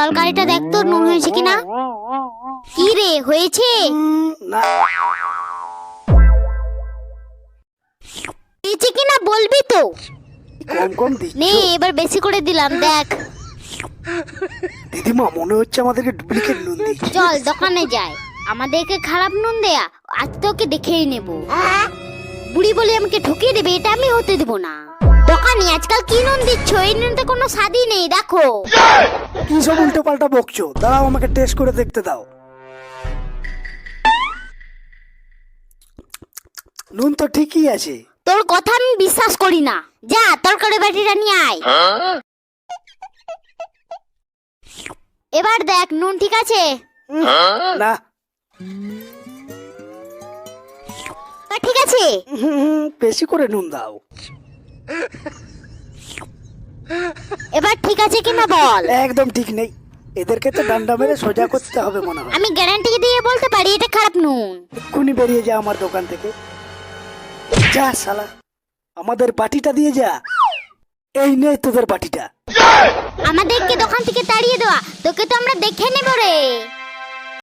তরকারিটা দেখ তো নুন হয়েছে কিনা। কি রে, হয়েছে? না হয়েছে কিনা বলবি তো। কম কম দিচ্ছ নে এবার বেশি করে দিলাম, দেখ। দিদিমা, মনে হচ্ছে আমাদেরকে ডুপ্লিকেট নুন দিচ্ছে। চল দোকানে যাই, আমাদেরকে খারাপ নুন দেয়া আজ তোকে দেখেই নেব। বুড়ি বলে আমাকে ঠকিয়ে দেবে, এটা আমি হতে দেব না। দোকানে আজকাল কি নুন দিচ্ছ? এই নুনতে কোনো স্বাদই নেই, দেখো। কি সব উল্টো পাল্টা বকছো? দাঁড়াও, আমাকে টেস্ট করে দেখতে দাও। নুন তো ঠিকই আছে। তোর কথা আমি বিশ্বাস করি না, যা তরকারি বাটিটা নিয়ে আয়। এবার দেখ নুন ঠিক আছে। না, ঠিক আছে। বেশি করে নুন দাও। এবার ঠিক আছে কিনা বল। একদম ঠিক নেই, এদেরকে তো ডান্ডা মেরে সোজা করতে হবে মনে হয়। আমি গ্যারান্টি দিয়ে বলতে পারি এটা খারাপ নুন। এক্ষুনি বেরিয়ে যা আমার দোকান থেকে। যা শালা, আমাদের বাটিটা দিয়ে যা। এই নে তোদের বাটিটা। আমাদেরকে দোকান থেকে তাড়িয়ে দেওয়া, তোকে তো আমরা দেখে নেব রে।